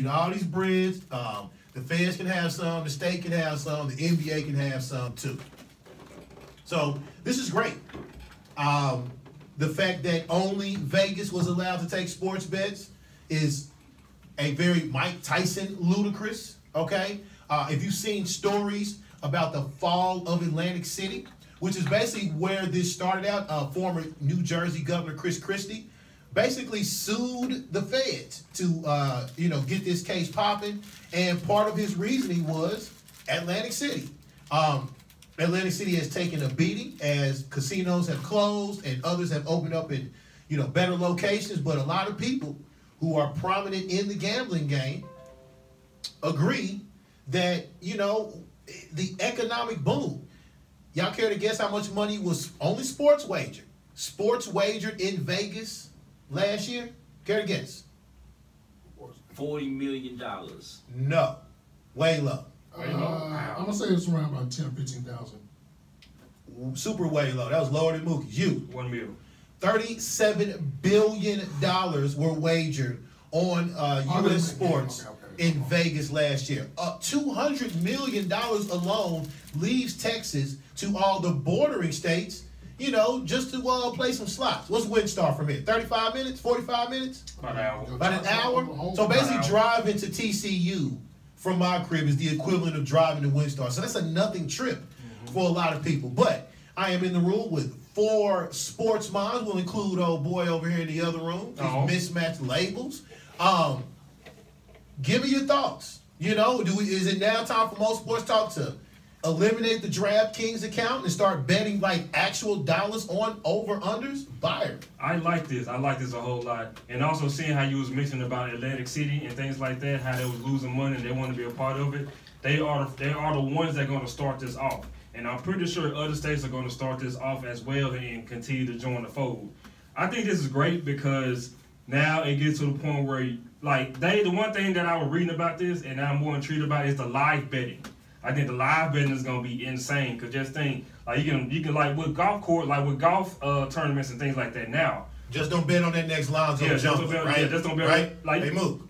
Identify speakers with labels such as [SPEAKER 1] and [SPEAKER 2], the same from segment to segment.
[SPEAKER 1] all these breads. The feds can have some, the state can have some, the NBA can have some too. So this is great. The fact that only Vegas was allowed to take sports bets is a very Mike Tyson ludicrous, okay? If you've seen stories about the fall of Atlantic City, which is basically where this started out, former New Jersey Governor Chris Christie basically sued the feds to, get this case popping. And part of his reasoning was Atlantic City. Atlantic City has taken a beating as casinos have closed and others have opened up in, better locations. But a lot of people who are prominent in the gambling game agree that, the economic boom. Y'all care to guess how much money was only sports wagered in Vegas last year? Care to guess?
[SPEAKER 2] $40 million.
[SPEAKER 1] No. Way low.
[SPEAKER 3] I'm gonna say it's around about 10 or 15,000.
[SPEAKER 1] Super way low. That was lower than Mookie's. You.
[SPEAKER 4] $1 million.
[SPEAKER 1] $37 billion were wagered on U.S. sports in Vegas last year. $200 million alone leaves Texas to all the bordering states, just to play some slots. What's WinStar from here? 35 minutes? 45 minutes?
[SPEAKER 4] About an hour.
[SPEAKER 1] About an hour? So basically driving to TCU from my crib is the equivalent of driving to WinStar. So that's a nothing trip for a lot of people. But I am in the room with 4 sports moms. We'll include old boy over here in the other room. These mismatched labels. Give me your thoughts. Is it now time for most sports talk to eliminate the DraftKings account and start betting like actual dollars on over-unders? Buyer.
[SPEAKER 4] I like this a whole lot. And also seeing how you was mentioning about Atlantic City and things like that, how they was losing money and they want to be a part of it. They are the ones that are going to start this off. And I'm pretty sure other states are going to start this off as well and continue to join the fold. I think this is great because now it gets to the point where, the one thing that I was reading about this and I'm more intrigued about is the live betting. I think the live betting is gonna be insane because just think you can with golf court, with golf tournaments and things like that now.
[SPEAKER 1] Just don't bet on that next Lonzo jumper, right?
[SPEAKER 4] Yeah, just don't bet
[SPEAKER 1] right. Hey, Mook.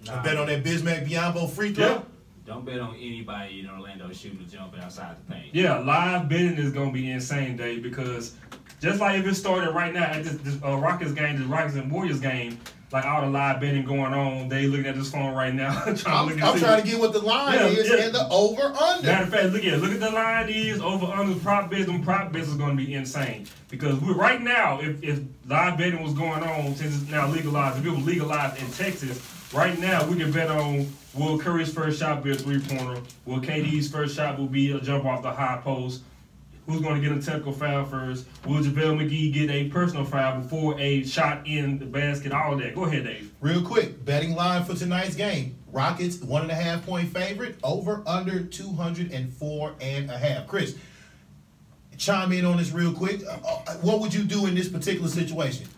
[SPEAKER 1] Don't bet on that Bismack Biyombo free throw.
[SPEAKER 4] Yeah.
[SPEAKER 2] Don't bet on anybody in Orlando shooting a jumper outside the paint.
[SPEAKER 4] Yeah, live betting is gonna be insane, Dave, because just like if it started right now at this Rockets game, this Rockets and Warriors game. All the live betting going on, they looking at this phone right now.
[SPEAKER 1] I'm trying to get what the line is and the over-under.
[SPEAKER 4] Matter of fact, look at the line is over-under prop bets. Them prop bets is going to be insane because right now, if live betting was going on since it's now legalized, if it was legalized in Texas, right now we can bet on will Curry's first shot be a 3-pointer, will KD's first shot will be a jump off the high post. Who's going to get a technical foul first? Will JaVale McGee get a personal foul before a shot in the basket? All of that. Go ahead, Dave.
[SPEAKER 1] Real quick, betting line for tonight's game. Rockets, 1.5-point favorite, over under 204.5. Chris, chime in on this real quick. What would you do in this particular situation?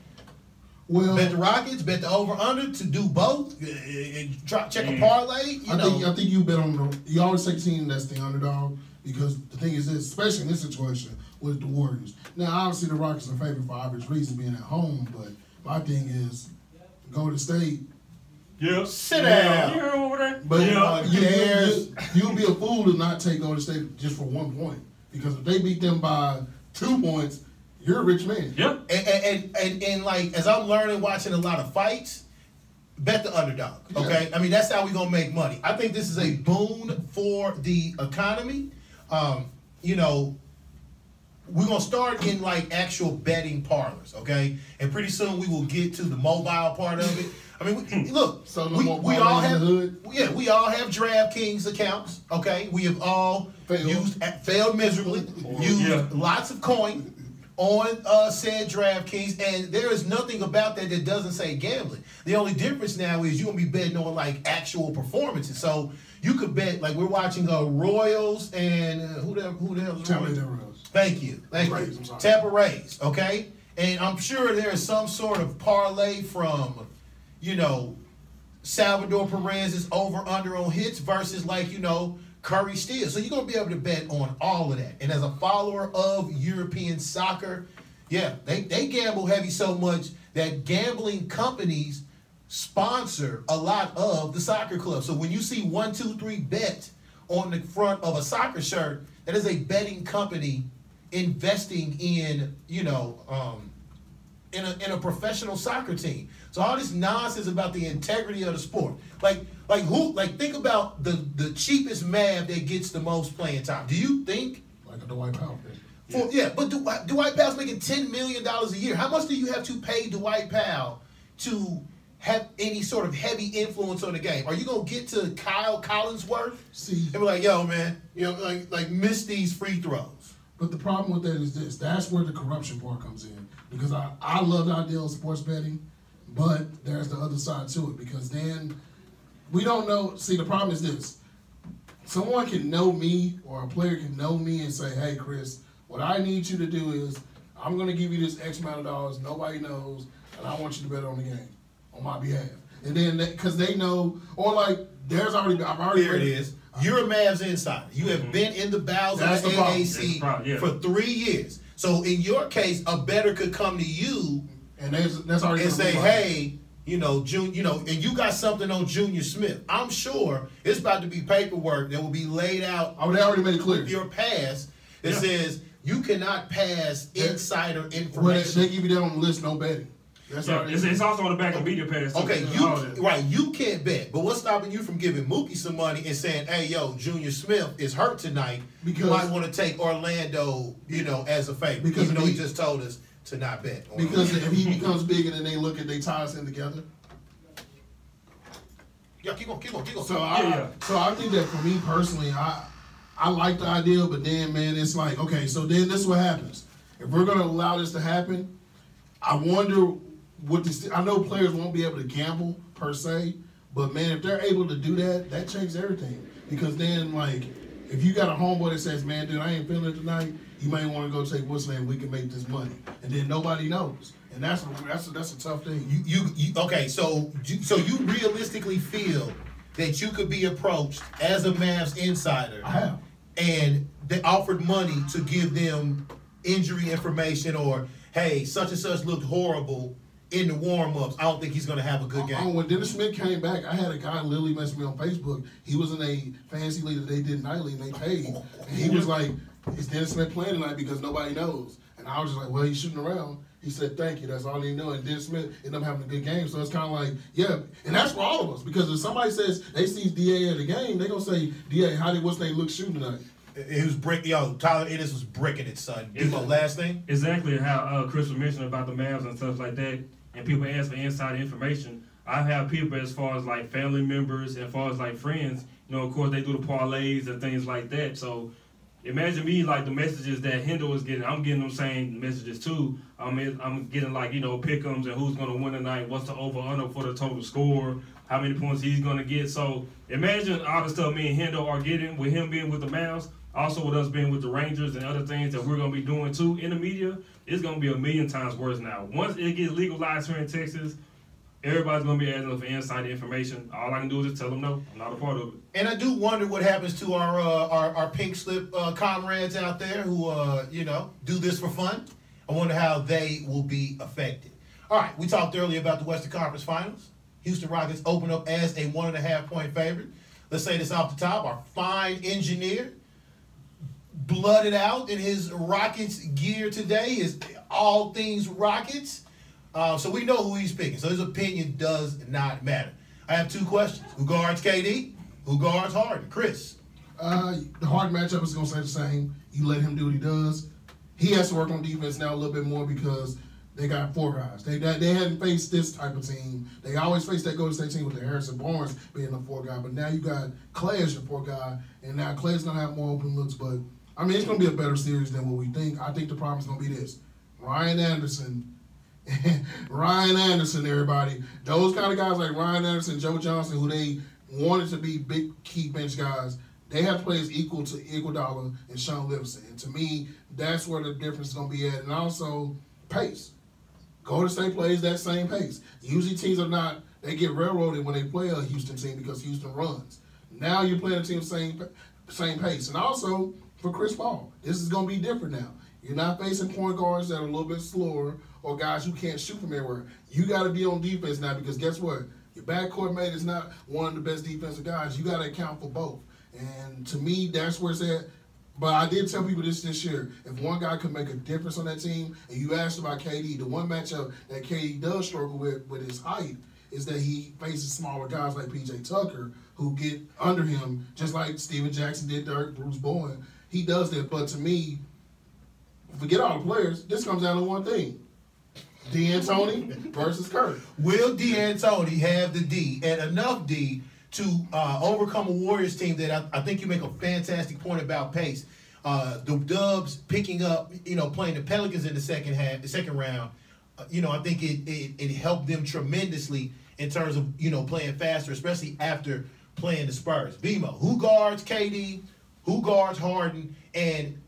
[SPEAKER 3] Well,
[SPEAKER 1] bet the Rockets, bet the over-under to do both, check a parlay.
[SPEAKER 3] I think you bet on you always take a team that's the underdog. Because the thing is this, especially in this situation with the Warriors. Now, obviously, the Rockets are favored for obvious reasons, being at home. But my thing is, Golden State.
[SPEAKER 4] Yeah.
[SPEAKER 1] Sit down.
[SPEAKER 4] You heard over there?
[SPEAKER 3] But you'll be a fool to not take Golden State just for 1 point. Because if they beat them by 2 points, you're a rich man.
[SPEAKER 4] Yep.
[SPEAKER 1] And as I'm learning, watching a lot of fights, bet the underdog. Okay?
[SPEAKER 3] Yeah.
[SPEAKER 1] I mean, that's how we're going to make money. I think this is a boon for the economy. We're going to start in actual betting parlors, okay? And pretty soon we will get to the mobile part of it. I mean, look, we all have DraftKings accounts, okay? We have all failed miserably, used lots of coin on said DraftKings, and there is nothing about that that doesn't say gambling. The only difference now is you're going to be betting on actual performances. So you could bet, we're watching Royals and who the hell is
[SPEAKER 3] Tampa
[SPEAKER 1] Royals? Thank you.
[SPEAKER 3] Rays,
[SPEAKER 1] Tampa Rays, okay? And I'm sure there is some sort of parlay from, Salvador Perez's over-under on hits versus Curry steals. So you're going to be able to bet on all of that. And as a follower of European soccer, they gamble heavy so much that gambling companies sponsor a lot of the soccer clubs. So when you see 1-2-3 Bet on the front of a soccer shirt, that is a betting company investing in, in a professional soccer team. So all this nonsense about the integrity of the sport, think about the cheapest Mav that gets the most playing time. Do you think?
[SPEAKER 3] Like a Dwight Powell.
[SPEAKER 1] But Dwight Powell's making $10 million a year. How much do you have to pay Dwight Powell to have any sort of heavy influence on the game? Are you gonna get to Kyle Collinsworth and be like, yo, man, miss these free throws?
[SPEAKER 3] But the problem with that is this. That's where the corruption part comes in. Because I love the idea of sports betting, but there's the other side to it. Because then we don't know. See, the problem is this. Someone can know me, or a player can know me and say, hey, Chris, what I need you to do is I'm going to give you this X amount of dollars, nobody knows, and I want you to bet on the game on my behalf. And then, because they know, or I've already
[SPEAKER 1] Here it is. You're a Mavs insider. You have been in the bowels of the AAC for 3 years. So in your case, a bettor could come to you
[SPEAKER 3] and that's already
[SPEAKER 1] and say, hey, and you got something on Junior Smith. I'm sure it's about to be paperwork that will be laid out.
[SPEAKER 3] They already made it clear.
[SPEAKER 1] With your pass that says you cannot pass insider information.
[SPEAKER 3] They give you that on the list, no betting.
[SPEAKER 4] It's also on the back of media pass.
[SPEAKER 1] Okay, you can't bet. But what's stopping you from giving Mookie some money and saying, hey, yo, Junior Smith is hurt tonight. Because you might want to take Orlando, as a favor. Because even though he just told us to not bet.
[SPEAKER 3] Because if he becomes big and then they look at they ties in together.
[SPEAKER 1] Yeah, keep going.
[SPEAKER 3] So I think that for me personally, I like the idea, but then, man, it's like, okay, so then this is what happens. If we're going to allow this to happen, I wonder what this. I know players won't be able to gamble per se, but man, if they're able to do that, that changes everything. Because then, if you got a homeboy that says, "Man, dude, I ain't feeling it tonight," you may want to go take what's name. We can make this money, and then nobody knows, and that's a tough thing.
[SPEAKER 1] Okay? So you realistically feel that you could be approached as a Mavs insider?
[SPEAKER 3] I have,
[SPEAKER 1] and they offered money to give them injury information or, hey, such and such looked horrible in the warm-ups. I don't think he's going to have a good game.
[SPEAKER 3] When Dennis Smith came back, I had a guy literally message me on Facebook. He was in a fantasy league that they did nightly, and they paid. And he was like, is Dennis Smith playing tonight because nobody knows? And I was just like, well, he's shooting around. He said, thank you. That's all he knew. And Dennis Smith ended up having a good game. So it's kind of like, yeah. And that's for all of us. Because if somebody says they see DA at the game, they're going to say, DA, what's name look shooting tonight?
[SPEAKER 1] It was Tyler Ennis was bricking it, son. Last thing?
[SPEAKER 4] Exactly how Chris was mentioning about the Mavs and stuff like that. And people ask for inside information. I have people as far as family members, as far as friends, of course they do the parlays and things like that. So imagine me the messages that Hendo is getting. I'm getting them same messages too. I'm getting pick'ems and who's gonna win tonight, what's the over under for the total score, how many points he's gonna get. So imagine all the stuff me and Hendo are getting with him being with the Mavs. Also with us being with the Rangers and other things that we're going to be doing too in the media, it's going to be a million times worse now. Once it gets legalized here in Texas, everybody's going to be asking for insider information. All I can do is just tell them no, I'm not a part of it.
[SPEAKER 1] And I do wonder what happens to our pink slip comrades out there who, do this for fun. I wonder how they will be affected. All right, we talked earlier about the Western Conference Finals. Houston Rockets open up as a 1.5-point favorite. Let's say this off the top. Our fine engineer blooded out in his Rockets gear today, is all things Rockets. So we know who he's picking. So his opinion does not matter. I have two questions. Who guards KD? Who guards Harden? Chris?
[SPEAKER 3] The Harden matchup is going to stay the same. You let him do what he does. He has to work on defense now a little bit more because they got 4 guys. They hadn't faced this type of team. They always faced that Golden State team with the Harrison Barnes being the 4 guy. But now you got Clay as your 4 guy. And now Clay's going to have more open looks. But it's going to be a better series than what we think. I think the problem is going to be this. Ryan Anderson, everybody. Those kind of guys like Ryan Anderson, Joe Johnson, who they wanted to be big key bench guys, they have players equal to Iguodala and Sean Livingston. And to me, that's where the difference is going to be at. And also, pace. Golden State plays that same pace. Usually teams they get railroaded when they play a Houston team because Houston runs. Now you're playing a team same pace. And also, for Chris Paul, this is going to be different now. You're not facing point guards that are a little bit slower or guys who can't shoot from everywhere. You got to be on defense now because guess what? Your backcourt mate is not one of the best defensive guys. You got to account for both. And to me, that's where it's at. But I did tell people this year, if one guy could make a difference on that team, and you asked about KD, the one matchup that KD does struggle with his height is that he faces smaller guys like P.J. Tucker who get under him, just like Steven Jackson did to Bruce Bowen. He does that. But to me, forget all the players, this comes down to one thing. D'Antoni versus Curry.
[SPEAKER 1] Will D'Antoni have the D and enough D to overcome a Warriors team that I think you make a fantastic point about pace? The Dubs picking up, playing the Pelicans in the second round. I think it helped them tremendously in terms of playing faster, especially after playing the Spurs. Bimo, who guards KD? Who guards Harden? And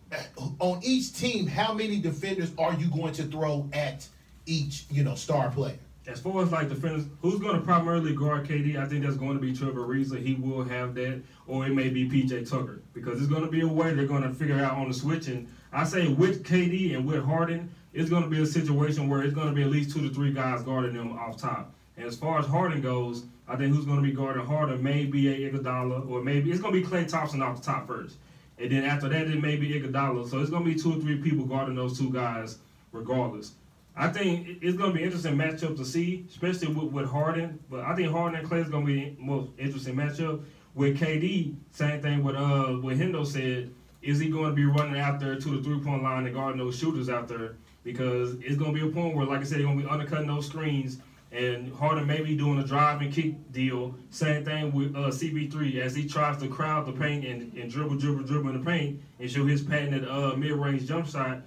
[SPEAKER 1] on each team, how many defenders are you going to throw at each star player?
[SPEAKER 4] As far as like defenders, who's going to primarily guard KD? I think that's going to be Trevor Ariza. He will have that, or it may be PJ Tucker, because it's going to be a way they're going to figure out on the switch. And I say with KD and with Harden, it's going to be a situation where it's going to be at least 2 to 3 guys guarding them off top. And as far as Harden goes, I think who's going to be guarding Harden may be a Iguodala, or maybe it's going to be Klay Thompson off the top first. And then after that, it may be Iguodala. So it's going to be 2 or 3 people guarding those 2 guys regardless. I think it's going to be an interesting matchup to see, especially with Harden. But I think Harden and Klay is going to be the most interesting matchup. With KD, same thing with what Hendo said. Is he going to be running out there to the three-point line and guarding those shooters out there? Because it's going to be a point where, like I said, they're going to be undercutting those screens. And Harden may be doing a drive and kick deal. Same thing with CP3 as he tries to crowd the paint and dribble in the paint and show his patented mid-range jump shot.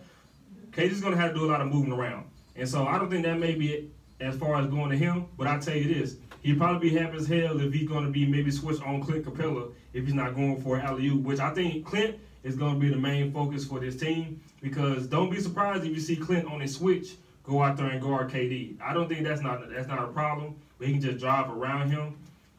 [SPEAKER 4] KD's going to have to do a lot of moving around. And so I don't think that may be it as far as going to him. But I tell you this, he'd probably be happy as hell if he's going to be maybe switch on Clint Capella if he's not going for an alley-oop, which I think Clint is going to be the main focus for this team, because don't be surprised if you see Clint on his switch go out there and guard KD. I don't think that's not a problem, but he can just drive around him.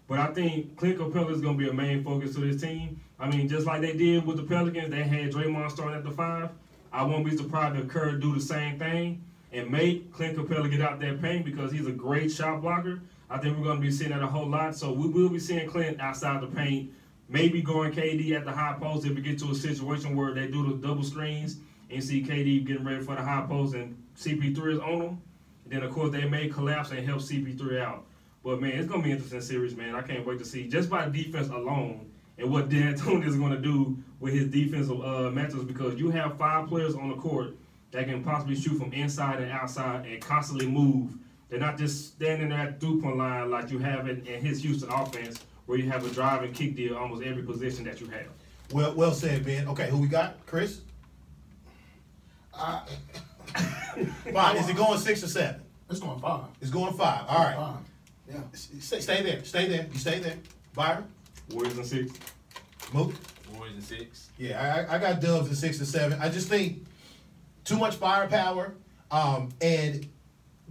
[SPEAKER 4] But I think Clint Capella is going to be a main focus to this team. I mean, just like they did with the Pelicans, they had Draymond starting at the 5. I won't be surprised if Kerr do the same thing and make Clint Capella get out that paint, because he's a great shot blocker. I think we're going to be seeing that a whole lot. So we will be seeing Clint outside the paint, maybe going KD at the high post if we get to a situation where they do the double screens and see KD getting ready for the high post and CP3 is on them. And then, of course, they may collapse and help CP3 out. But, man, it's going to be an interesting series, man. I can't wait to see, just by defense alone, and what D'Antoni is going to do with his defensive matchups, because you have 5 players on the court that can possibly shoot from inside and outside and constantly move. They're not just standing there at the three-point line like you have in his Houston offense, where you have a drive and kick deal almost every position that you have.
[SPEAKER 1] Well said, Ben. Okay, who we got? Chris? Fine. Is it going 6 or 7?
[SPEAKER 3] It's going 5.
[SPEAKER 1] It's going 5. All right.
[SPEAKER 3] 5. Yeah.
[SPEAKER 1] Stay there. Stay there. You stay there. Byron?
[SPEAKER 4] Warriors in 6.
[SPEAKER 1] Mook?
[SPEAKER 2] Warriors in 6.
[SPEAKER 1] Yeah, I got Dubs in 6 or 7. I just think too much firepower. And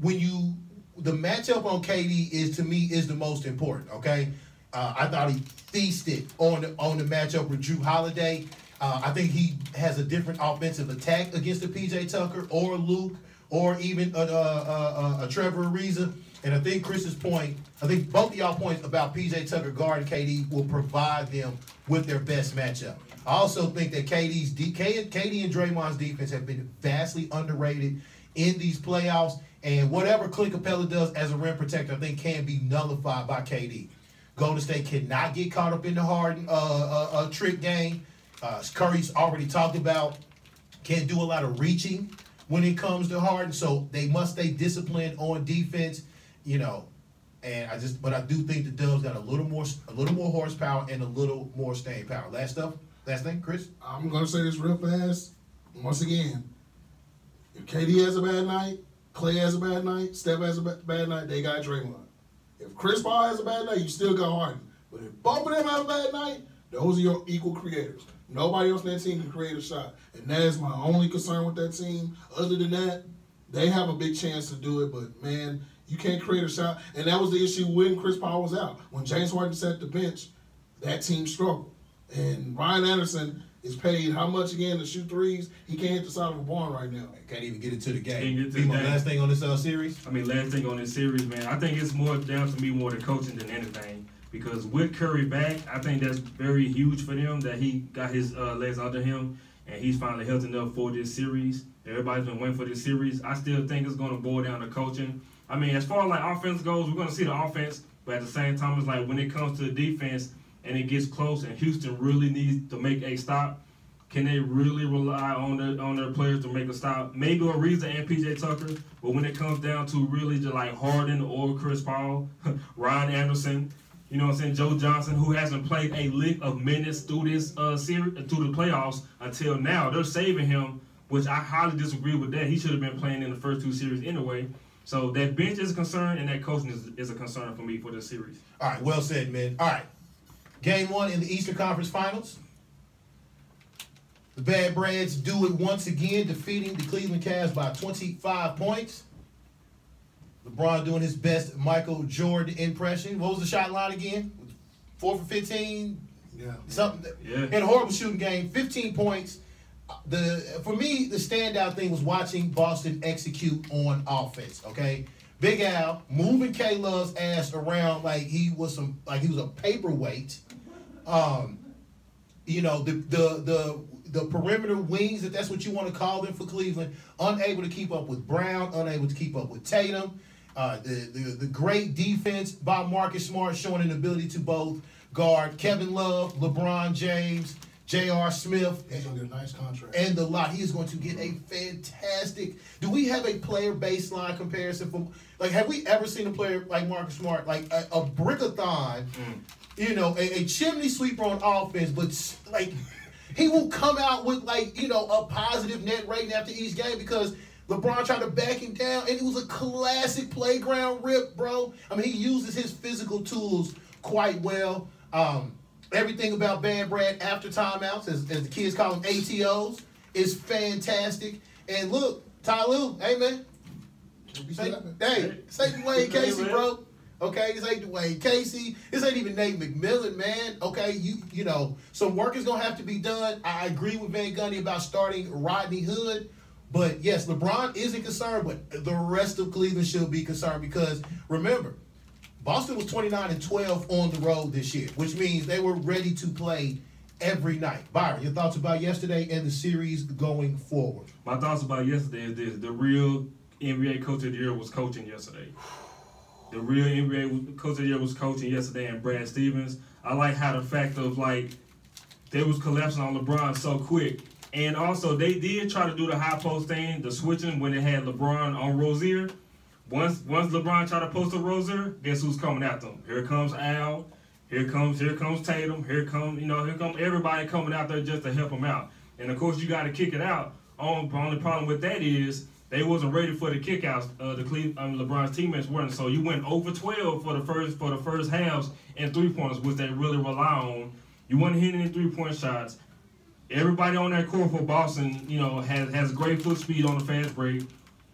[SPEAKER 1] when the matchup on KD is, to me, is the most important, okay? I thought he feasted on the matchup with Jrue Holiday. I think he has a different offensive attack against the P.J. Tucker or Luke or even a Trevor Ariza. And I think Chris's point, I think both of y'all points about P.J. Tucker guarding KD will provide them with their best matchup. I also think that KD and Draymond's defense have been vastly underrated in these playoffs. And whatever Clint Capella does as a rim protector, I think can be nullified by KD. Golden State cannot get caught up in the Harden trick game. Curry's already talked about can't do a lot of reaching when it comes to Harden, so they must stay disciplined on defense, And I do think the Dubs got a little more horsepower and a little more staying power. Last thing, Chris.
[SPEAKER 3] I'm gonna say this real fast. Once again, if KD has a bad night, Klay has a bad night, Steph has a bad night, they got Draymond. If Chris Paul has a bad night, you still got Harden. But if both of them have a bad night, those are your equal creators. Nobody else on that team can create a shot. And that is my only concern with that team. Other than that, they have a big chance to do it, but, man, you can't create a shot. And that was the issue when Chris Paul was out. When James Harden sat the bench, that team struggled. And Ryan Anderson is paid how much again to shoot threes? He can't hit the side of a barn right now.
[SPEAKER 1] Can't even get into the game.
[SPEAKER 4] Can't get to
[SPEAKER 1] Be
[SPEAKER 4] the
[SPEAKER 1] my
[SPEAKER 4] game.
[SPEAKER 1] last thing on this series.
[SPEAKER 4] I mean, last thing on this series, man, I think it's more down to me more the coaching than anything. Because with Curry back, I think that's very huge for them that he got his legs under him and he's finally healthy enough for this series. Everybody's been waiting for this series. I still think it's going to boil down to coaching. I mean, as far as like offense goes, we're going to see the offense, but at the same time, it's like when it comes to the defense and it gets close and Houston really needs to make a stop, can they really rely on their players to make a stop? Maybe Ariza and PJ Tucker, but when it comes down to really just like Harden or Chris Paul, Ryan Anderson, you know what I'm saying, Joe Johnson, who hasn't played a lick of minutes through this series, through the playoffs until now. They're saving him, which I highly disagree with that. He should have been playing in the first two series anyway. So that bench is a concern, and that coaching is a concern for me for this series.
[SPEAKER 1] All right, well said, man. All right, game one in the Eastern Conference Finals. The Bad Brads do it once again, defeating the Cleveland Cavs by 25 points. LeBron doing his best Michael Jordan impression. What was the shot line again? 4 for 15?
[SPEAKER 3] Yeah.
[SPEAKER 1] Something.
[SPEAKER 4] Yeah.
[SPEAKER 1] In a horrible shooting game, 15 points. For me, the standout thing was watching Boston execute on offense, okay? Big Al moving K-Love's ass around like he was a paperweight. You know, the perimeter wings, if that's what you want to call them for Cleveland, unable to keep up with Brown, unable to keep up with Tatum. The great defense by Marcus Smart showing an ability to both guard Kevin Love, LeBron James, J.R. Smith.
[SPEAKER 3] He's going to get a nice contract.
[SPEAKER 1] And the lot. He is going to get a fantastic. Do we have a player baseline comparison from, like, have we ever seen a player like Marcus Smart, like a brickathon, you know, a chimney sweeper on offense, but like he will come out with like, you know, a positive net rating after each game because LeBron tried to back him down, and it was a classic playground rip, bro. I mean, he uses his physical tools quite well. Everything about Bad Brad after timeouts, as the kids call them ATOs, is fantastic. And look, Ty Lue, hey, man. Say Dwayne Casey, bro. Okay, this ain't Dwayne Casey. This ain't even Nate McMillan, man. Okay, you know, some work is going to have to be done. I agree with Van Gundy about starting Rodney Hood. But, yes, LeBron isn't concerned, but the rest of Cleveland should be concerned because, remember, Boston was 29-12 on the road this year, which means they were ready to play every night. Byron, your thoughts about yesterday and the series going forward?
[SPEAKER 4] My thoughts about yesterday is this. The real NBA Coach of the Year was coaching yesterday. The real NBA Coach of the Year was coaching yesterday, and Brad Stevens. I like how the fact of, like, they was collapsing on LeBron so quick. And also, they did try to do the high post thing, the switching when they had LeBron on Rozier. Once LeBron tried to post a Rozier, guess who's coming after him? Here comes Al. Here comes Tatum. Here comes everybody coming out there just to help him out. And of course, you got to kick it out. Only problem with that is they wasn't ready for the kickouts. LeBron's teammates weren't. So you went over 12 for the first halves and 3-pointers, which they really rely on. You weren't hitting any 3-point shots. Everybody on that court for Boston, you know, has great foot speed on the fast break.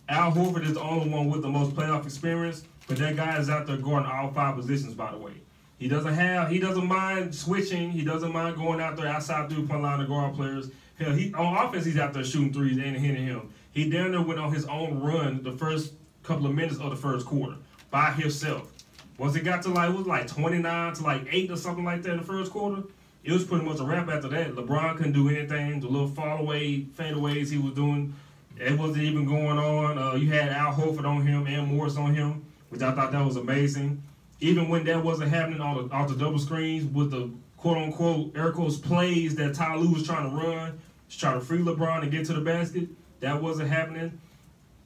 [SPEAKER 4] Al Horford is the only one with the most playoff experience, but that guy is out there guarding all 5 positions, by the way. He doesn't mind switching. He doesn't mind going out there outside 3-point line to guard players. Hell, on offense, he's out there shooting threes and hitting him. He down there went on his own run the first couple of minutes of the first quarter by himself. Once it got to it was 29 to 8 or something like that in the first quarter, it was pretty much a wrap after that. LeBron couldn't do anything. The little fadeaways he was doing, it wasn't even going on. You had Al Horford on him and Morris on him, which I thought that was amazing. Even when that wasn't happening off the double screens with the quote-unquote air quotes plays that Ty Lue was trying to run, to try to free LeBron and get to the basket, that wasn't happening.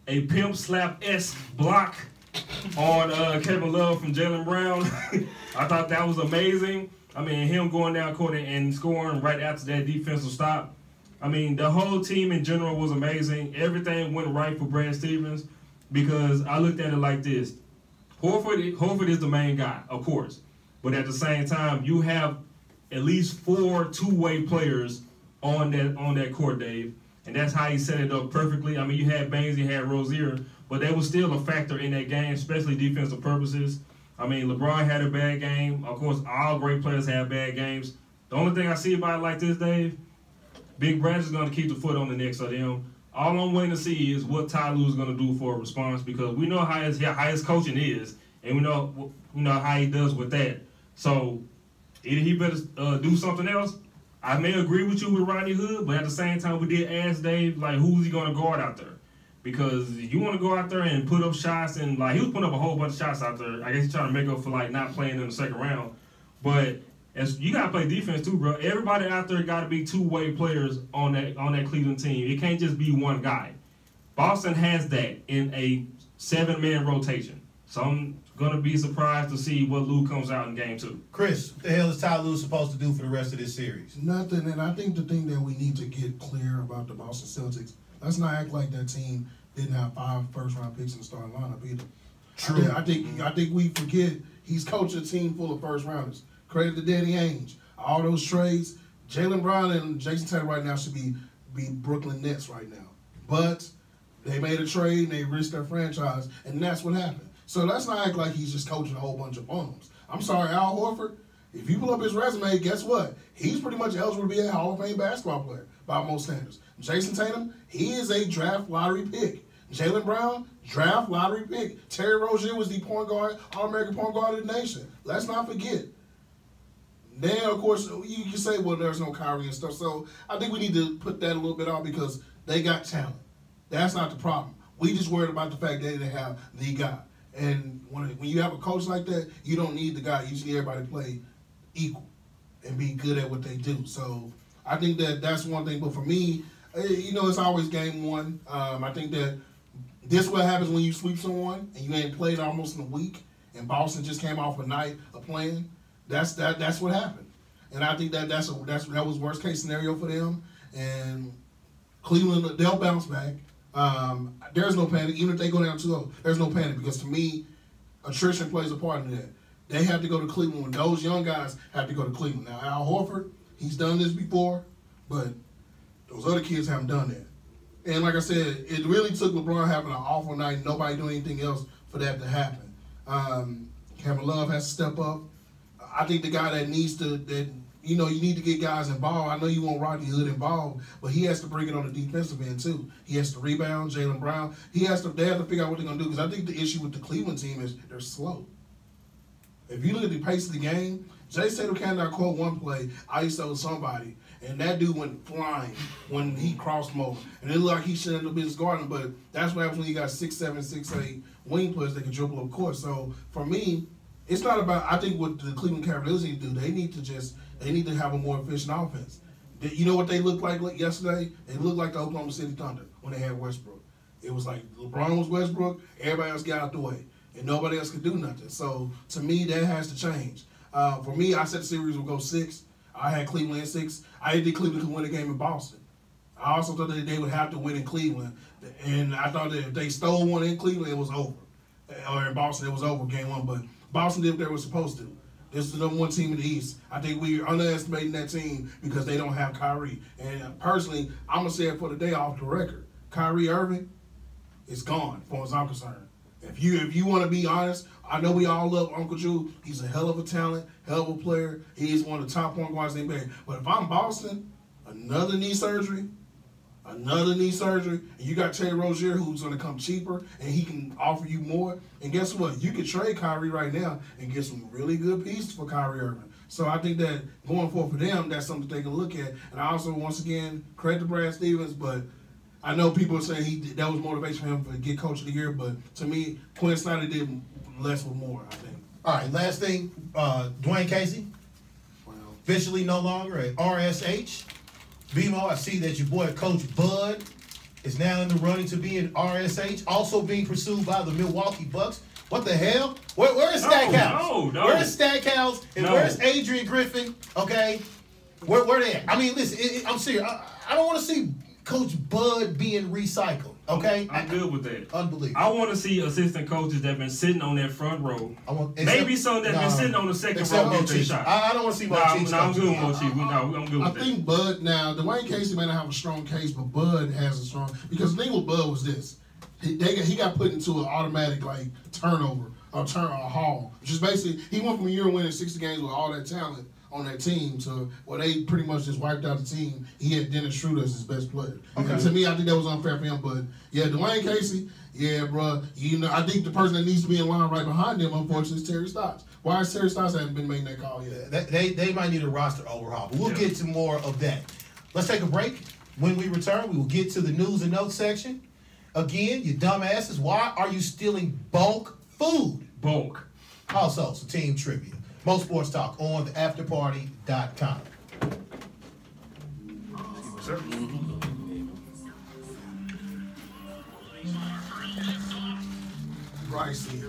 [SPEAKER 4] A pimp slap-esque block on Kevin Love from Jaylen Brown. I thought that was amazing. I mean, him going down court and scoring right after that defensive stop. I mean, the whole team in general was amazing. Everything went right for Brad Stevens because I looked at it like this. Horford is the main guy, of course. But at the same time, you have at least 4 two-way players on that court, Dave. And that's how he set it up perfectly. I mean, you had Baines, you had Rozier, but they were still a factor in that game, especially defensive purposes. I mean, LeBron had a bad game. Of course, all great players have bad games. The only thing I see about it like this, Dave, Big Branch is going to keep the foot on the necks of them. All I'm waiting to see is what Ty Lue is going to do for a response, because we know how his coaching is, and we know how he does with that. So either he better do something else. I may agree with you with Rodney Hood, but at the same time, we did ask Dave, like, who's he going to guard out there? Because you want to go out there and put up shots, and like he was putting up a whole bunch of shots out there. I guess he's trying to make up for like not playing in the second round. But as you gotta play defense too, bro. Everybody out there got to be two-way players on that Cleveland team. It can't just be one guy. Boston has that in a 7-man rotation. So I'm gonna be surprised to see what Lue comes out in game 2.
[SPEAKER 1] Chris, what the hell is Ty Lue supposed to do for the rest of this series?
[SPEAKER 3] Nothing, and I think the thing that we need to get clear about the Boston Celtics, let's not act like that team didn't have 5 first-round picks in the starting lineup either.
[SPEAKER 1] True.
[SPEAKER 3] I think we forget he's coached a team full of first-rounders. Credit to Danny Ainge. All those trades, Jaylen Brown and Jason Tatum right now should be Brooklyn Nets right now. But they made a trade and they risked their franchise, and that's what happened. So let's not act like he's just coaching a whole bunch of bums. I'm sorry, Al Horford, if you pull up his resume, guess what? He's pretty much eligible to be a Hall of Fame basketball player by most standards. Jason Tatum, he is a draft lottery pick. Jaylen Brown, draft lottery pick. Terry Rozier was the point guard, All-American point guard of the nation. Let's not forget. Then, of course, you can say, well, there's no Kyrie and stuff. So I think we need to put that a little bit off because they got talent. That's not the problem. We just worried about the fact that they didn't have the guy. And when you have a coach like that, you don't need the guy. You just need everybody to play equal and be good at what they do. So I think that's one thing. But for me, it's always game one. I think that this is what happens when you sweep someone and you ain't played almost in a week, and Boston just came off a night of playing. That's what happened. And I think that was worst case scenario for them. And Cleveland, they'll bounce back. There's no panic. Even if they go down 2-0, there's no panic because to me, attrition plays a part in that. They have to go to Cleveland when those young guys have to go to Cleveland. Now, Al Horford, he's done this before, but those other kids haven't done that. And like I said, it really took LeBron having an awful night and nobody doing anything else for that to happen. Kevin Love has to step up. I think the guy that needs to, you need to get guys involved. I know you want Rodney Hood involved, but he has to bring it on the defensive end too. He has to rebound, Jaylen Brown. They have to figure out what they're going to do because I think the issue with the Cleveland team is they're slow. If you look at the pace of the game, Jay Tatum cannot quote one play, ISO somebody, and that dude went flying when he crossed him over. And it looked like he shouldn't have been guarding, but that's what happens when you got 6'7", 6'8" wing players that can dribble up court. So for me, it's not about, I think what the Cleveland Cavaliers need to do, they need to have a more efficient offense. You know what they looked like yesterday? They looked like the Oklahoma City Thunder when they had Westbrook. It was like LeBron was Westbrook, everybody else got out the way, and nobody else could do nothing. So to me, that has to change. For me, I said the series would go 6. I had Cleveland in 6. I didn't think Cleveland could win a game in Boston. I also thought that they would have to win in Cleveland, and I thought that if they stole one in Cleveland, it was over. Or in Boston, it was over game 1, but Boston did what they were supposed to. This is the number 1 team in the East. I think we're underestimating that team because they don't have Kyrie. And personally, I'm going to say it for the day off the record. Kyrie Irving is gone, as far as I'm concerned. If you want to be honest, I know we all love Uncle Drew. He's a hell of a talent, hell of a player. He's one of the top point guards in the NBA. But if I'm Boston, another knee surgery, and you got Terry Rozier who's going to come cheaper and he can offer you more. And guess what? You can trade Kyrie right now and get some really good pieces for Kyrie Irving. So I think that going forward for them, that's something they can look at. And I also, once again, credit to Brad Stevens, but I know people are saying that was motivation for him to get Coach of the Year, but to me, Quinn Snyder did less with more, I think.
[SPEAKER 1] All right, last thing, Dwayne Casey, officially no longer at RSH. BMO, I see that your boy Coach Bud is now in the running to be in RSH, also being pursued by the Milwaukee Bucks. What the hell? Where is Stackhouse?
[SPEAKER 4] No.
[SPEAKER 1] Where is Stackhouse? And where's Adrian Griffin? Okay, where they at? I mean, listen, I'm serious. I don't want to see Coach Bud being recycled. Okay,
[SPEAKER 4] I'm good with that.
[SPEAKER 1] Unbelievable.
[SPEAKER 4] I want to see assistant coaches that been sitting on that front row. Maybe some that been sitting on the second row get their shot.
[SPEAKER 1] I don't want to see Mochiz.
[SPEAKER 4] I'm good with Mochiz. I'm good with that.
[SPEAKER 3] I think Bud, now, Dwayne Casey may not have a strong case, but Bud has a strong, because the thing with Bud was this. He got put into an automatic, turnover, or a haul. Which is basically, he went from a year winning 60 games with all that talent on that team. So, well, they pretty much just wiped out the team. He had Dennis Schroeder as his best player.
[SPEAKER 1] Okay.
[SPEAKER 3] And to me, I think that was unfair for him. But yeah, Dwayne Casey, yeah, bro. You know, I think the person that needs to be in line right behind him, unfortunately, is Terry Stotts. Why is Terry Stotts haven't been making that call yet?
[SPEAKER 1] They might need a roster overhaul, but we'll get to more of that. Let's take a break. When we return, we will get to the news and notes section. Again, you dumbasses, why are you stealing bulk food?
[SPEAKER 4] Bulk.
[SPEAKER 1] Also, some team trivia. Mo Sports Talk on theafterparty.com.
[SPEAKER 4] Sir.
[SPEAKER 3] Bryce here.